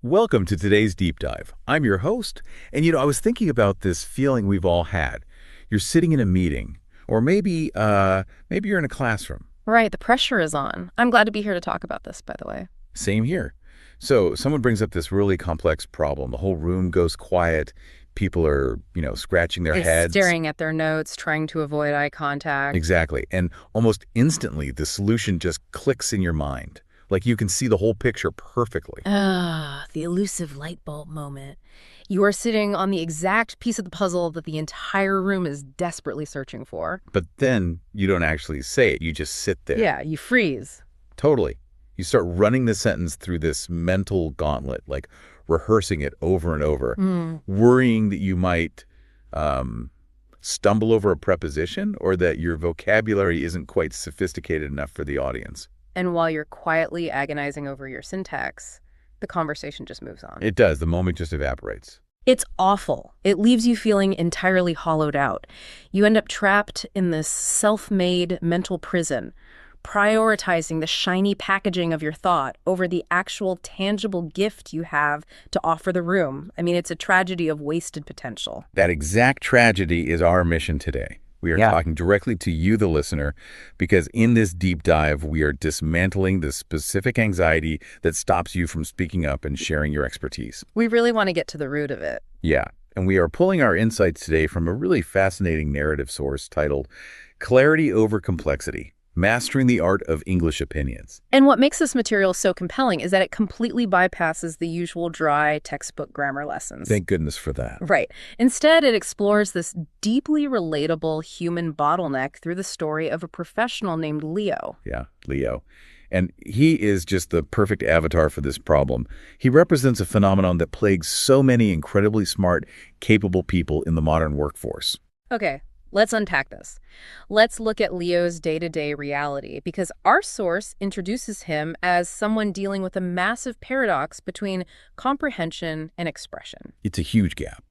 Welcome to today's deep dive. I'm your host, and I was thinking about this feeling we've all had. You're sitting in a meeting, or maybe you're in a classroom. Right, the pressure is on. I'm glad to be here to talk about this, by the way. Same here. So someone brings up this really complex problem. The whole room goes quiet. People are, scratching their heads. Staring at their notes, trying to avoid eye contact. Exactly. And almost instantly, the solution just clicks in your mind. Like you can see the whole picture perfectly. The elusive light bulb moment. You are sitting on the exact piece of the puzzle that the entire room is desperately searching for. But then you don't actually say it. You just sit there. Yeah, you freeze. Totally. You start running the sentence through this mental gauntlet, like rehearsing it over and over, worrying that you might stumble over a preposition or that your vocabulary isn't quite sophisticated enough for the audience. And while you're quietly agonizing over your syntax, the conversation just moves on. It does. The moment just evaporates. It's awful. It leaves you feeling entirely hollowed out. You end up trapped in this self-made mental prison, prioritizing the shiny packaging of your thought over the actual tangible gift you have to offer the room. I mean, it's a tragedy of wasted potential. That exact tragedy is our mission today. We are talking directly to you, the listener, because in this deep dive, we are dismantling the specific anxiety that stops you from speaking up and sharing your expertise. We really want to get to the root of it. Yeah, and we are pulling our insights today from a really fascinating narrative source titled Clarity Over Complexity: Mastering the Art of English Opinions. And what makes this material so compelling is that it completely bypasses the usual dry textbook grammar lessons. Thank goodness for that. Right. Instead, it explores this deeply relatable human bottleneck through the story of a professional named Leo. Yeah, Leo. And he is just the perfect avatar for this problem. He represents a phenomenon that plagues so many incredibly smart, capable people in the modern workforce. Okay. Let's unpack this. Let's look at Leo's day-to-day reality, because our source introduces him as someone dealing with a massive paradox between comprehension and expression. It's a huge gap.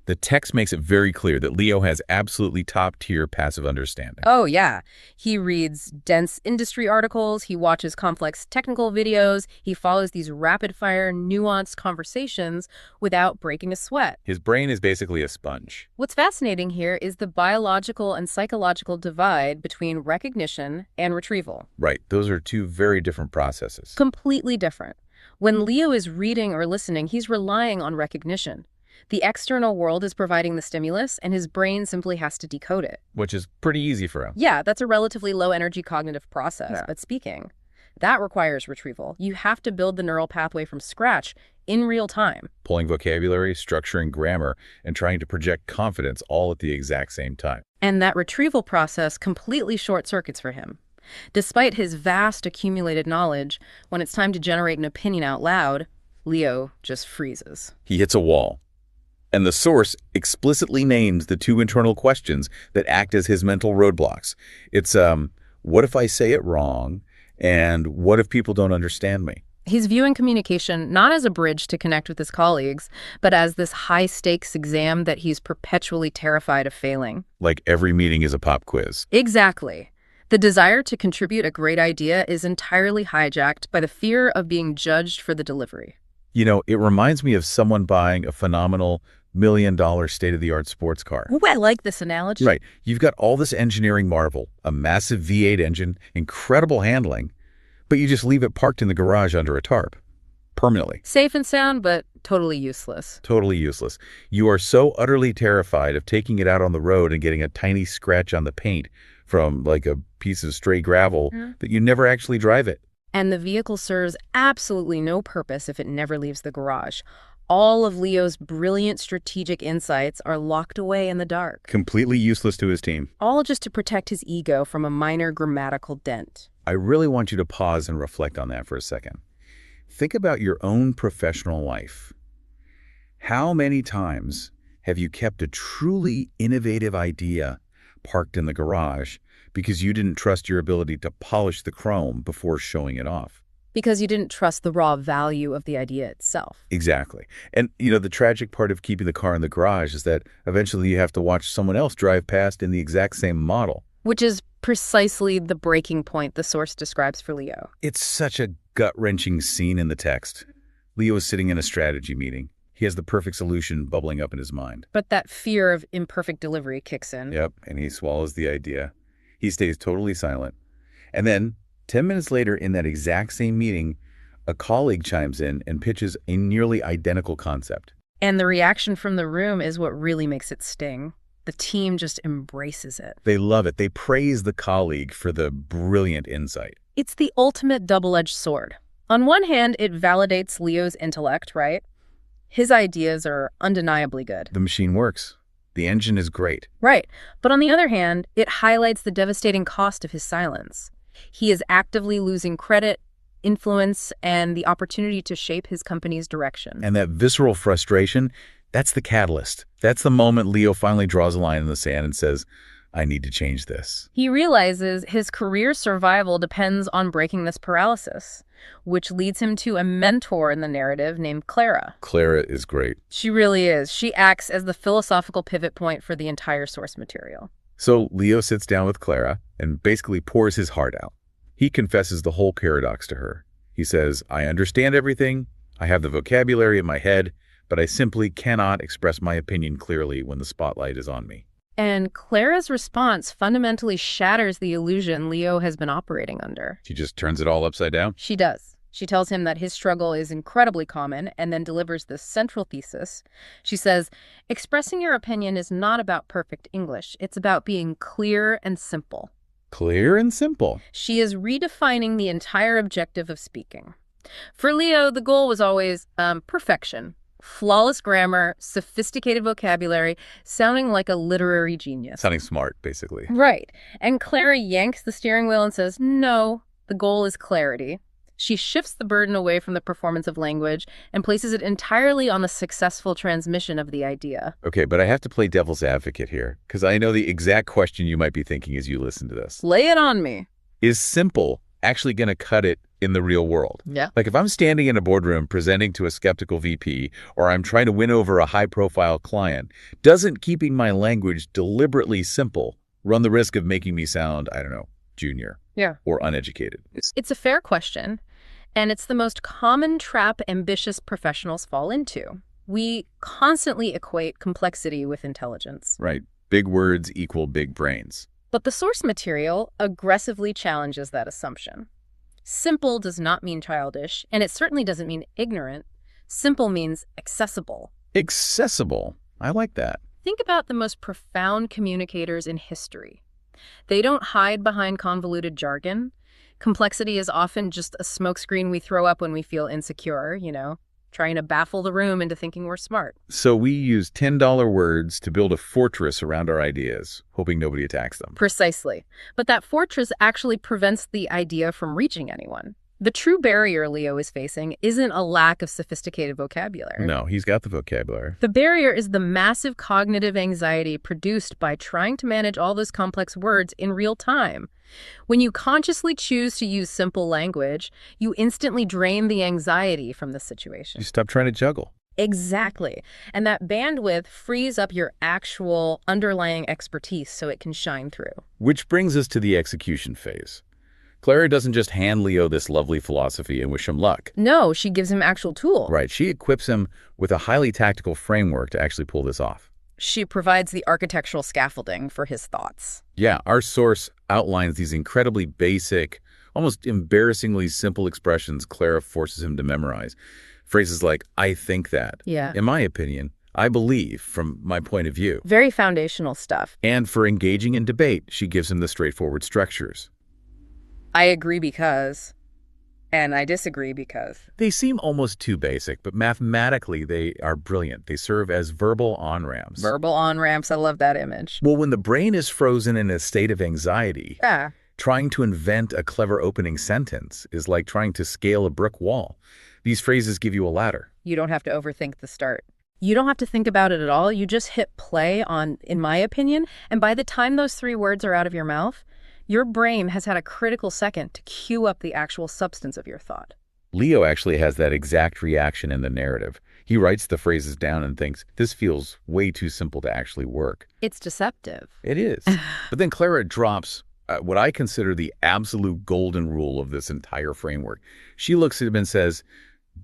The text makes it very clear that Leo has absolutely top-tier passive understanding. Oh, yeah. He reads dense industry articles, he watches complex technical videos, he follows these rapid-fire, nuanced conversations without breaking a sweat. His brain is basically a sponge. What's fascinating here is the biological and psychological divide between recognition and retrieval. Right. Those are two very different processes. Completely different. When Leo is reading or listening, he's relying on recognition. The external world is providing the stimulus, and his brain simply has to decode it. Which is pretty easy for him. Yeah, that's a relatively low-energy cognitive process. Yeah. But speaking, that requires retrieval. You have to build the neural pathway from scratch in real time. Pulling vocabulary, structuring grammar, and trying to project confidence all at the exact same time. And that retrieval process completely short-circuits for him. Despite his vast accumulated knowledge, when it's time to generate an opinion out loud, Leo just freezes. He hits a wall. And the source explicitly names the two internal questions that act as his mental roadblocks. It's, what if I say it wrong? And what if people don't understand me? He's viewing communication not as a bridge to connect with his colleagues, but as this high-stakes exam that he's perpetually terrified of failing. Like every meeting is a pop quiz. Exactly. The desire to contribute a great idea is entirely hijacked by the fear of being judged for the delivery. It reminds me of someone buying a phenomenal $1 million state-of-the-art sports car. Ooh, I like this analogy. Right. You've got all this engineering marvel, a massive V8 engine, incredible handling, but you just leave it parked in the garage under a tarp. Permanently. Safe and sound, but totally useless. Totally useless. You are so utterly terrified of taking it out on the road and getting a tiny scratch on the paint from like a piece of stray gravel that you never actually drive it. And the vehicle serves absolutely no purpose if it never leaves the garage. All of Leo's brilliant strategic insights are locked away in the dark. Completely useless to his team. All just to protect his ego from a minor grammatical dent. I really want you to pause and reflect on that for a second. Think about your own professional life. How many times have you kept a truly innovative idea parked in the garage because you didn't trust your ability to polish the chrome before showing it off? Because you didn't trust the raw value of the idea itself. Exactly. And, the tragic part of keeping the car in the garage is that eventually you have to watch someone else drive past in the exact same model. Which is precisely the breaking point the source describes for Leo. It's such a gut-wrenching scene in the text. Leo is sitting in a strategy meeting. He has the perfect solution bubbling up in his mind. But that fear of imperfect delivery kicks in. Yep, and he swallows the idea. He stays totally silent. And then, 10 minutes later in that exact same meeting, a colleague chimes in and pitches a nearly identical concept. And the reaction from the room is what really makes it sting. The team just embraces it. They love it. They praise the colleague for the brilliant insight. It's the ultimate double-edged sword. On one hand, it validates Leo's intellect, right? His ideas are undeniably good. The machine works. The engine is great. Right. But on the other hand, it highlights the devastating cost of his silence. He is actively losing credit, influence, and the opportunity to shape his company's direction. And that visceral frustration, that's the catalyst. That's the moment Leo finally draws a line in the sand and says, I need to change this. He realizes his career survival depends on breaking this paralysis, which leads him to a mentor in the narrative named Clara. Clara is great. She really is. She acts as the philosophical pivot point for the entire source material. So Leo sits down with Clara and basically pours his heart out. He confesses the whole paradox to her. He says, I understand everything. I have the vocabulary in my head, but I simply cannot express my opinion clearly when the spotlight is on me. And Clara's response fundamentally shatters the illusion Leo has been operating under. She just turns it all upside down? She does. She tells him that his struggle is incredibly common and then delivers this central thesis. She says, expressing your opinion is not about perfect English. It's about being clear and simple. Clear and simple. She is redefining the entire objective of speaking. For Leo, the goal was always perfection. Flawless grammar, sophisticated vocabulary, sounding like a literary genius. Sounding smart, basically. Right. And Clara yanks the steering wheel and says, no, the goal is clarity. She shifts the burden away from the performance of language and places it entirely on the successful transmission of the idea. Okay, but I have to play devil's advocate here, because I know the exact question you might be thinking as you listen to this. Lay it on me. Is simple actually going to cut it in the real world? Yeah. Like if I'm standing in a boardroom presenting to a skeptical VP, or I'm trying to win over a high-profile client, doesn't keeping my language deliberately simple run the risk of making me sound, I don't know, junior? Yeah. Or uneducated? It's a fair question, and it's the most common trap ambitious professionals fall into. We constantly equate complexity with intelligence. Right. Big words equal big brains. But the source material aggressively challenges that assumption. Simple does not mean childish, and it certainly doesn't mean ignorant. Simple means accessible. Accessible. I like that. Think about the most profound communicators in history. They don't hide behind convoluted jargon. Complexity is often just a smokescreen we throw up when we feel insecure, trying to baffle the room into thinking we're smart. So we use $10 words to build a fortress around our ideas, hoping nobody attacks them. Precisely. But that fortress actually prevents the idea from reaching anyone. The true barrier Leo is facing isn't a lack of sophisticated vocabulary. No, he's got the vocabulary. The barrier is the massive cognitive anxiety produced by trying to manage all those complex words in real time. When you consciously choose to use simple language, you instantly drain the anxiety from the situation. You stop trying to juggle. Exactly. And that bandwidth frees up your actual underlying expertise so it can shine through. Which brings us to the execution phase. Clara doesn't just hand Leo this lovely philosophy and wish him luck. No, she gives him actual tools. Right. She equips him with a highly tactical framework to actually pull this off. She provides the architectural scaffolding for his thoughts. Yeah, our source outlines these incredibly basic, almost embarrassingly simple expressions Clara forces him to memorize. Phrases like, I think that. Yeah. In my opinion, I believe, from my point of view. Very foundational stuff. And for engaging in debate, she gives him the straightforward structures. I agree because, and I disagree because. They seem almost too basic, but mathematically they are brilliant. They serve as verbal on-ramps. Verbal on-ramps, I love that image. Well, when the brain is frozen in a state of anxiety, Yeah. trying to invent a clever opening sentence is like trying to scale a brick wall. These phrases give you a ladder. You don't have to overthink the start. You don't have to think about it at all. You just hit play on, in my opinion, and by the time those 3 words are out of your mouth, your brain has had a critical second to cue up the actual substance of your thought. Leo actually has that exact reaction in the narrative. He writes the phrases down and thinks, this feels way too simple to actually work. It's deceptive. It is. But then Clara drops what I consider the absolute golden rule of this entire framework. She looks at him and says,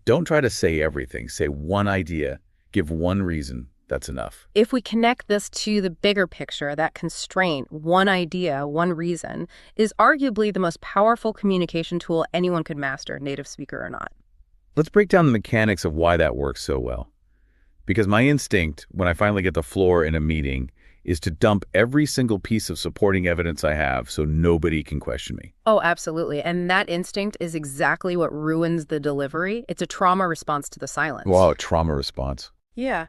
Don't try to say everything. Say one idea. Give one reason. That's enough. If we connect this to the bigger picture, that constraint, one idea, one reason, is arguably the most powerful communication tool anyone could master, native speaker or not. Let's break down the mechanics of why that works so well. Because my instinct, when I finally get the floor in a meeting, is to dump every single piece of supporting evidence I have so nobody can question me. Oh, absolutely. And that instinct is exactly what ruins the delivery. It's a trauma response to the silence. Wow, trauma response. Yeah.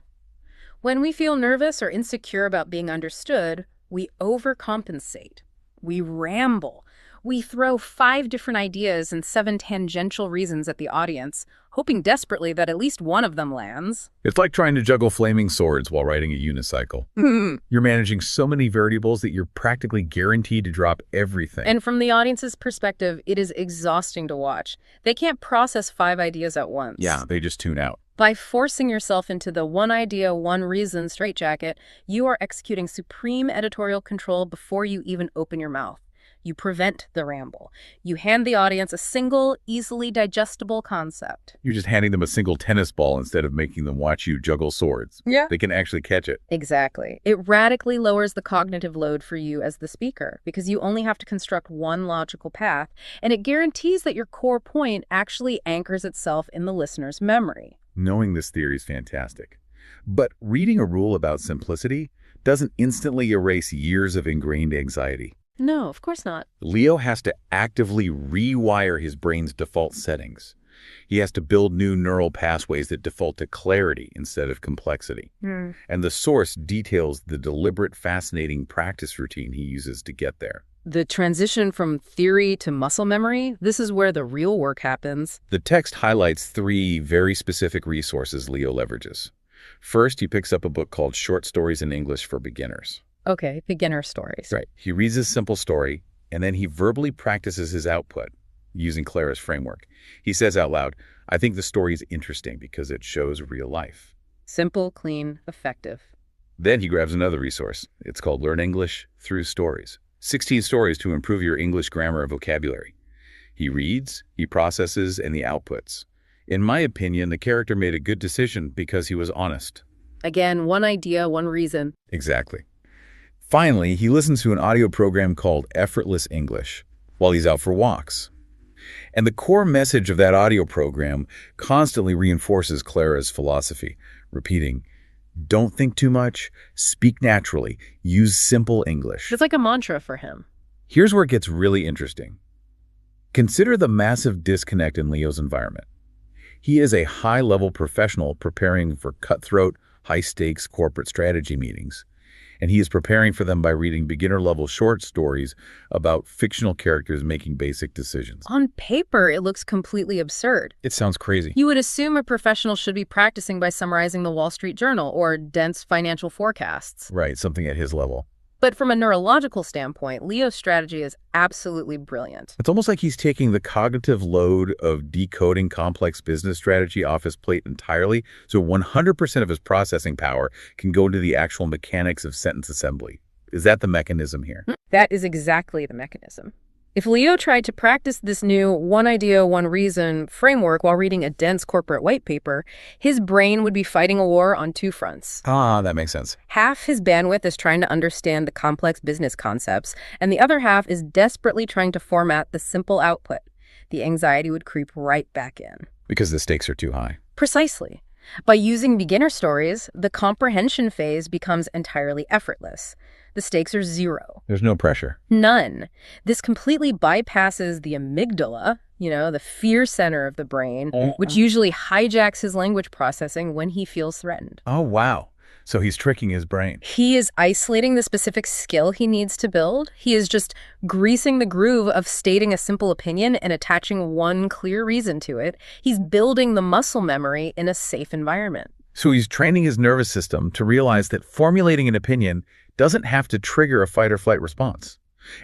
When we feel nervous or insecure about being understood, we overcompensate. We ramble. We throw 5 different ideas and 7 tangential reasons at the audience, hoping desperately that at least one of them lands. It's like trying to juggle flaming swords while riding a unicycle. You're managing so many variables that you're practically guaranteed to drop everything. And from the audience's perspective, it is exhausting to watch. They can't process 5 ideas at once. Yeah, they just tune out. By forcing yourself into the one idea, one reason straitjacket, you are executing supreme editorial control before you even open your mouth. You prevent the ramble. You hand the audience a single, easily digestible concept. You're just handing them a single tennis ball instead of making them watch you juggle swords. Yeah. They can actually catch it. Exactly. It radically lowers the cognitive load for you as the speaker because you only have to construct one logical path, and it guarantees that your core point actually anchors itself in the listener's memory. Knowing this theory is fantastic. But reading a rule about simplicity doesn't instantly erase years of ingrained anxiety. No, of course not. Leo has to actively rewire his brain's default settings. He has to build new neural pathways that default to clarity instead of complexity. And the source details the deliberate, fascinating practice routine he uses to get there. The transition from theory to muscle memory, this is where the real work happens. The text highlights 3 very specific resources Leo leverages. First, he picks up a book called Short Stories in English for Beginners. Okay, beginner stories. Right. He reads a simple story, and then he verbally practices his output using Clara's framework. He says out loud, I think the story is interesting because it shows real life. Simple, clean, effective. Then he grabs another resource. It's called Learn English Through Stories. 16 stories to improve your English grammar and vocabulary. He reads, he processes, and he outputs. In my opinion, the character made a good decision because he was honest. Again, one idea, one reason. Exactly. Finally, he listens to an audio program called Effortless English while he's out for walks. And the core message of that audio program constantly reinforces Clara's philosophy, repeating, don't think too much, speak naturally, use simple English. It's like a mantra for him. Here's where it gets really interesting. Consider the massive disconnect in Leo's environment. He is a high-level professional preparing for cutthroat, high-stakes corporate strategy meetings. And he is preparing for them by reading beginner-level short stories about fictional characters making basic decisions. On paper, it looks completely absurd. It sounds crazy. You would assume a professional should be practicing by summarizing the Wall Street Journal or dense financial forecasts. Right, something at his level. But from a neurological standpoint, Leo's strategy is absolutely brilliant. It's almost like he's taking the cognitive load of decoding complex business strategy off his plate entirely, so 100% of his processing power can go into the actual mechanics of sentence assembly. Is that the mechanism here? That is exactly the mechanism. If Leo tried to practice this new one idea, one reason framework while reading a dense corporate white paper, his brain would be fighting a war on 2 fronts. Ah, that makes sense. Half his bandwidth is trying to understand the complex business concepts, and the other half is desperately trying to format the simple output. The anxiety would creep right back in. Because the stakes are too high. Precisely. By using beginner stories, the comprehension phase becomes entirely effortless. The stakes are 0. There's no pressure. None. This completely bypasses the amygdala, the fear center of the brain, which usually hijacks his language processing when he feels threatened. Oh, wow. So he's tricking his brain. He is isolating the specific skill he needs to build. He is just greasing the groove of stating a simple opinion and attaching one clear reason to it. He's building the muscle memory in a safe environment. So he's training his nervous system to realize that formulating an opinion doesn't have to trigger a fight or flight response.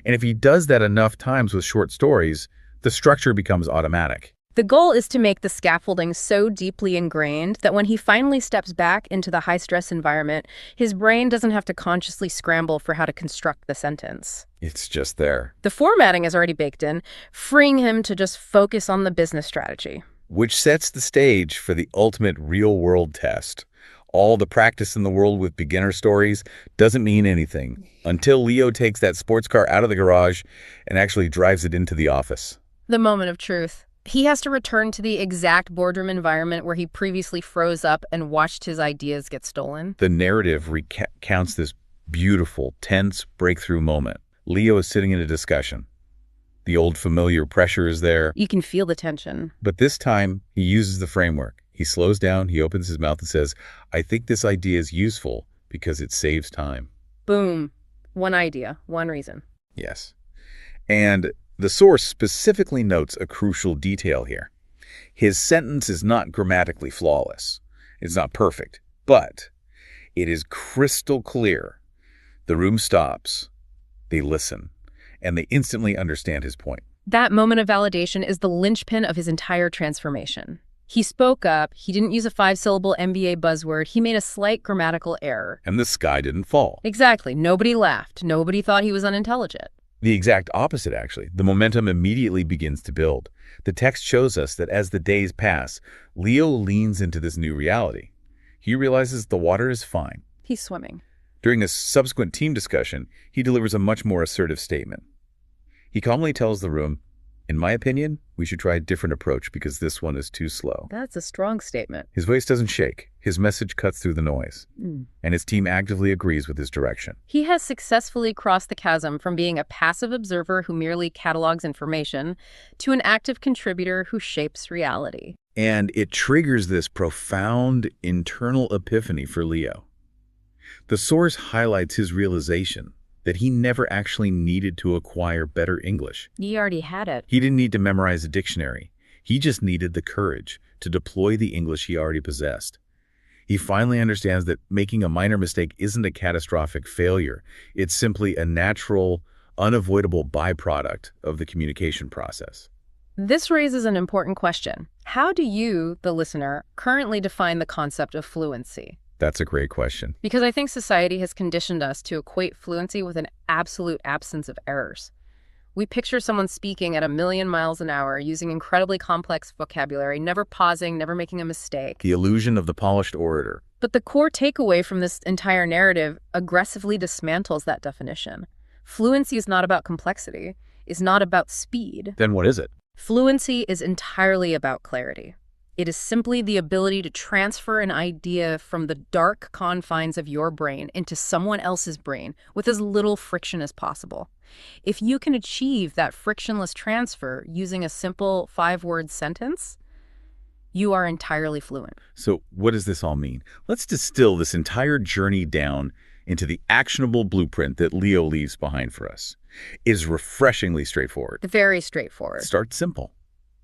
And if he does that enough times with short stories, the structure becomes automatic. The goal is to make the scaffolding so deeply ingrained that when he finally steps back into the high-stress environment, his brain doesn't have to consciously scramble for how to construct the sentence. It's just there. The formatting is already baked in, freeing him to just focus on the business strategy. which sets the stage for the ultimate real-world test. All the practice in the world with beginner stories doesn't mean anything until Leo takes that sports car out of the garage and actually drives it into the office. The moment of truth. He has to return to the exact boardroom environment where he previously froze up and watched his ideas get stolen. The narrative recounts this beautiful, tense breakthrough moment. Leo is sitting in a discussion. The old familiar pressure is there. You can feel the tension. But this time, he uses the framework. He slows down, he opens his mouth and says, I think this idea is useful because it saves time. Boom. One idea, one reason. Yes. And the source specifically notes a crucial detail here. His sentence is not grammatically flawless. It's not perfect, but it is crystal clear. The room stops, they listen, and they instantly understand his point. That moment of validation is the linchpin of his entire transformation. He spoke up, he didn't use a 5-syllable MBA buzzword, he made a slight grammatical error. And the sky didn't fall. Exactly. Nobody laughed. Nobody thought he was unintelligent. The exact opposite, actually. The momentum immediately begins to build. The text shows us that as the days pass, Leo leans into this new reality. He realizes the water is fine. He's swimming. During a subsequent team discussion, he delivers a much more assertive statement. He calmly tells the room, in my opinion, we should try a different approach because this one is too slow. That's a strong statement. His voice doesn't shake. His message cuts through the noise. And his team actively agrees with his direction. He has successfully crossed the chasm from being a passive observer who merely catalogs information to an active contributor who shapes reality. And it triggers this profound internal epiphany for Leo. The source highlights his realization that he never actually needed to acquire better English. He already had it. He didn't need to memorize a dictionary. He just needed the courage to deploy the English he already possessed. He finally understands that making a minor mistake isn't a catastrophic failure. It's simply a natural, unavoidable byproduct of the communication process. This raises an important question. How do you, the listener, currently define the concept of fluency? That's a great question. Because I think society has conditioned us to equate fluency with an absolute absence of errors. We picture someone speaking at 1,000,000 miles an hour, using incredibly complex vocabulary, never pausing, never making a mistake. The illusion of the polished orator. But the core takeaway from this entire narrative aggressively dismantles that definition. Fluency is not about complexity, is not about speed. Then what is it? Fluency is entirely about clarity. It is simply the ability to transfer an idea from the dark confines of your brain into someone else's brain with as little friction as possible. If you can achieve that frictionless transfer using a simple 5-word sentence, you are entirely fluent. So what does this all mean? Let's distill this entire journey down into the actionable blueprint that Leo leaves behind for us. It is refreshingly straightforward. Very straightforward. Start simple.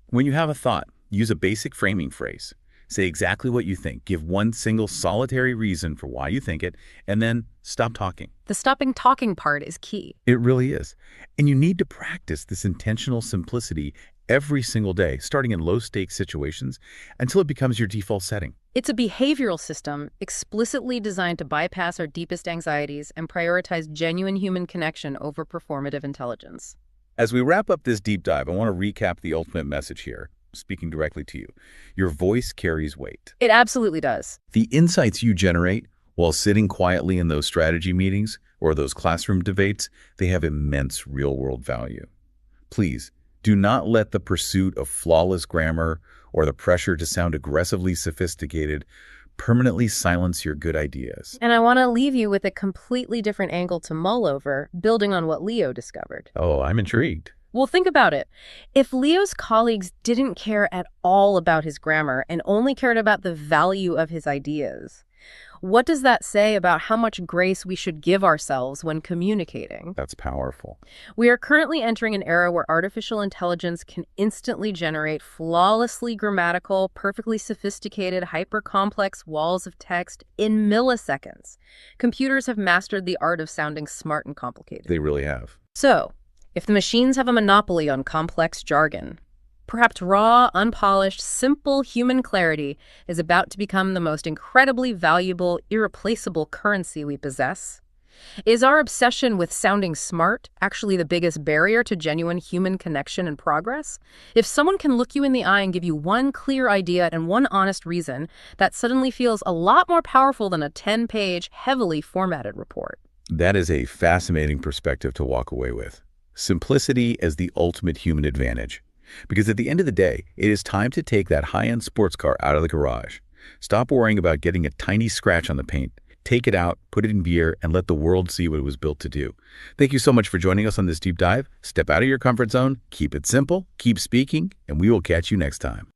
When you have a thought, use a basic framing phrase. Say exactly what you think. Give one single solitary reason for why you think it, and then stop talking. The stopping talking part is key. It really is. And you need to practice this intentional simplicity every single day, starting in low-stakes situations until it becomes your default setting. It's a behavioral system explicitly designed to bypass our deepest anxieties and prioritize genuine human connection over performative intelligence. As we wrap up this deep dive, I want to recap the ultimate message here. Speaking directly to you, your voice carries weight. It absolutely does. The insights you generate while sitting quietly in those strategy meetings or those classroom debates, they have immense real-world value. Please, do not let the pursuit of flawless grammar or the pressure to sound aggressively sophisticated permanently silence your good ideas. And I want to leave you with a completely different angle to mull over, building on what Leo discovered. Oh, I'm intrigued. Well, think about it. If Leo's colleagues didn't care at all about his grammar and only cared about the value of his ideas, what does that say about how much grace we should give ourselves when communicating? That's powerful. We are currently entering an era where artificial intelligence can instantly generate flawlessly grammatical, perfectly sophisticated, hyper-complex walls of text in milliseconds. Computers have mastered the art of sounding smart and complicated. They really have. So, if the machines have a monopoly on complex jargon, perhaps raw, unpolished, simple human clarity is about to become the most incredibly valuable, irreplaceable currency we possess. Is our obsession with sounding smart actually the biggest barrier to genuine human connection and progress? If someone can look you in the eye and give you one clear idea and one honest reason, that suddenly feels a lot more powerful than a 10-page, heavily formatted report. That is a fascinating perspective to walk away with. Simplicity as the ultimate human advantage. Because at the end of the day, it is time to take that high-end sports car out of the garage. Stop worrying about getting a tiny scratch on the paint. Take it out, put it in gear, and let the world see what it was built to do. Thank you so much for joining us on this deep dive. Step out of your comfort zone, keep it simple, keep speaking, and we will catch you next time.